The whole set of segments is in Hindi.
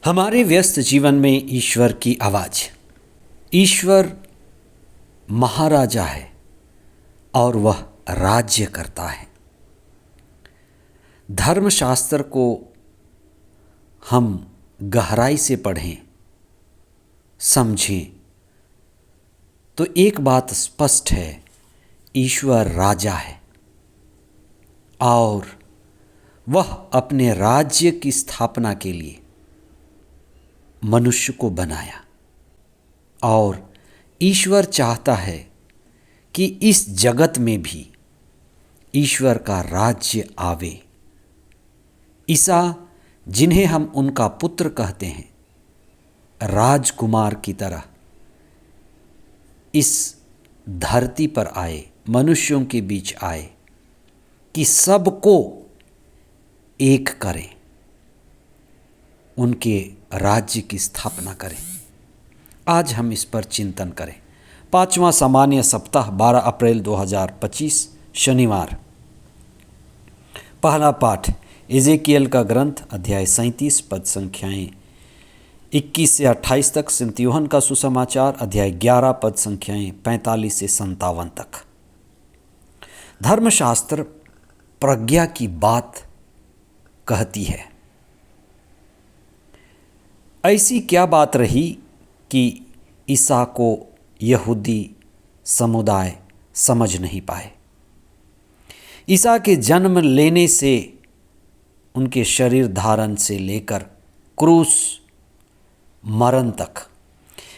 हमारे व्यस्त जीवन में ईश्वर की आवाज़। ईश्वर महाराजा है और वह राज्य करता है। धर्मशास्त्र को हम गहराई से पढ़ें, समझें तो एक बात स्पष्ट है, ईश्वर राजा है और वह अपने राज्य की स्थापना के लिए मनुष्य को बनाया और ईश्वर चाहता है कि इस जगत में भी ईश्वर का राज्य आवे। ईसा, जिन्हें हम उनका पुत्र कहते हैं, राजकुमार की तरह इस धरती पर आए, मनुष्यों के बीच आए कि सबको एक करें, उनके राज्य की स्थापना करें। आज हम इस पर चिंतन करें। 5वां सामान्य सप्ताह 12 अप्रैल 2025 शनिवार। पहला पाठ एजेकियल का ग्रंथ अध्याय 37 पद संख्याएं 21 से 28 तक। संत यूहन्ना का सुसमाचार अध्याय 11 पद संख्याएं 45 से 57 तक। धर्मशास्त्र प्रज्ञा की बात कहती है। ऐसी क्या बात रही कि ईसा को यहूदी समुदाय समझ नहीं पाए। ईसा के जन्म लेने से उनके शरीर धारण से लेकर क्रूस मरण तक,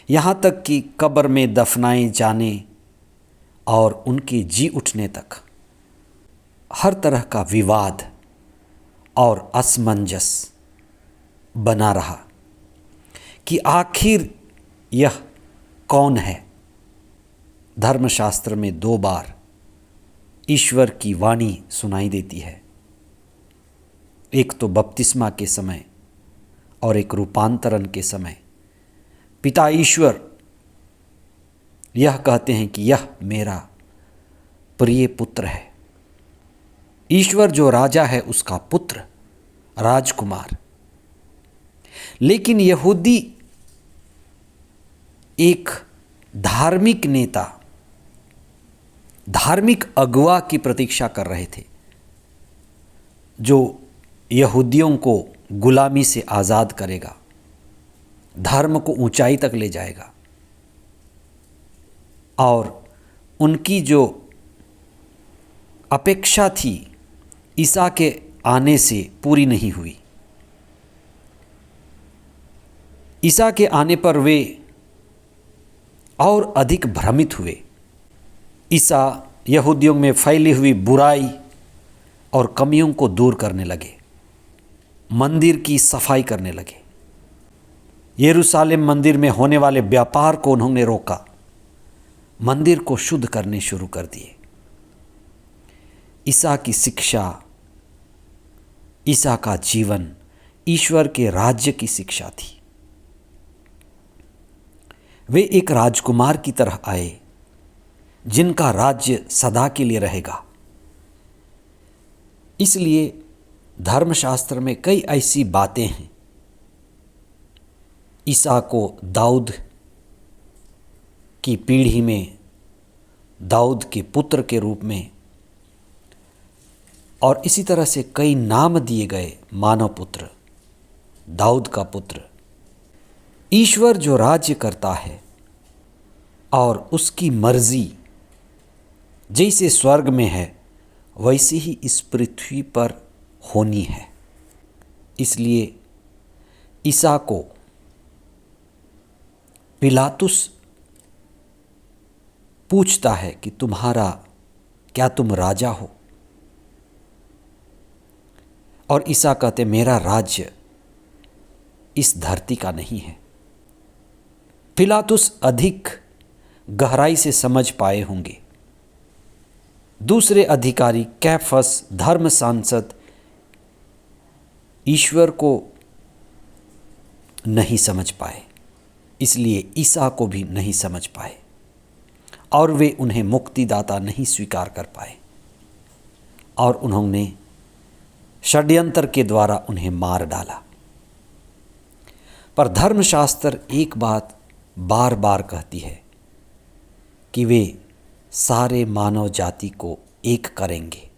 यहाँ तक कि कब्र में दफनाए जाने और उनके जी उठने तक हर तरह का विवाद और असमंजस बना रहा कि आखिर यह कौन है। धर्मशास्त्र में 2 बार ईश्वर की वाणी सुनाई देती है, एक तो बपतिस्मा के समय और एक रूपांतरण के समय। पिता ईश्वर यह कहते हैं कि यह मेरा प्रिय पुत्र है। ईश्वर जो राजा है उसका पुत्र, राजकुमार। लेकिन यहूदी एक धार्मिक नेता, धार्मिक अगुवा की प्रतीक्षा कर रहे थे, जो यहूदियों को गुलामी से आज़ाद करेगा, धर्म को ऊंचाई तक ले जाएगा। और उनकी जो अपेक्षा थी ईसा के आने से पूरी नहीं हुई। ईसा के आने पर वे और अधिक भ्रमित हुए। ईसा यहूदियों में फैली हुई बुराई और कमियों को दूर करने लगे, मंदिर की सफाई करने लगे। यरूशलेम मंदिर में होने वाले व्यापार को उन्होंने रोका, मंदिर को शुद्ध करने शुरू कर दिए। ईसा की शिक्षा, ईसा का जीवन ईश्वर के राज्य की शिक्षा थी। वे एक राजकुमार की तरह आए जिनका राज्य सदा के लिए रहेगा। इसलिए धर्मशास्त्र में कई ऐसी बातें हैं। ईसा को दाऊद की पीढ़ी में, दाऊद के पुत्र के रूप में, और इसी तरह से कई नाम दिए गए। मानव पुत्र, दाऊद का पुत्र। ईश्वर जो राज्य करता है और उसकी मर्जी जैसे स्वर्ग में है वैसे ही इस पृथ्वी पर होनी है। इसलिए ईसा को पिलातुस पूछता है कि क्या तुम राजा हो? और ईसा कहते, मेरा राज्य इस धरती का नहीं है। पिलातुस अधिक गहराई से समझ पाए होंगे। दूसरे अधिकारी कैफस, धर्म सांसद, ईश्वर को नहीं समझ पाए, इसलिए ईसा को भी नहीं समझ पाए और वे उन्हें मुक्तिदाता नहीं स्वीकार कर पाए और उन्होंने षड्यंत्र के द्वारा उन्हें मार डाला। पर धर्मशास्त्र एक बात बार बार कहती है कि वे सारे मानव जाति को एक करेंगे।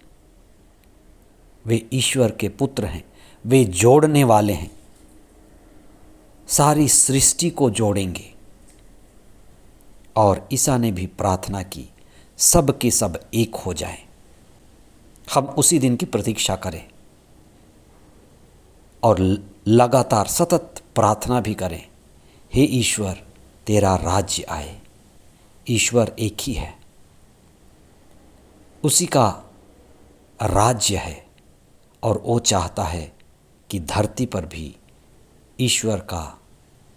वे ईश्वर के पुत्र हैं, वे जोड़ने वाले हैं, सारी सृष्टि को जोड़ेंगे। और ईसा ने भी प्रार्थना की सब के सब एक हो जाएं। हम उसी दिन की प्रतीक्षा करें और लगातार सतत प्रार्थना भी करें, हे ईश्वर तेरा राज्य आए। ईश्वर एक ही है, उसी का राज्य है और वो चाहता है कि धरती पर भी ईश्वर का,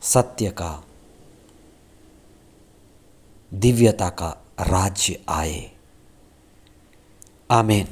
सत्य का, दिव्यता का राज्य आए। आमीन।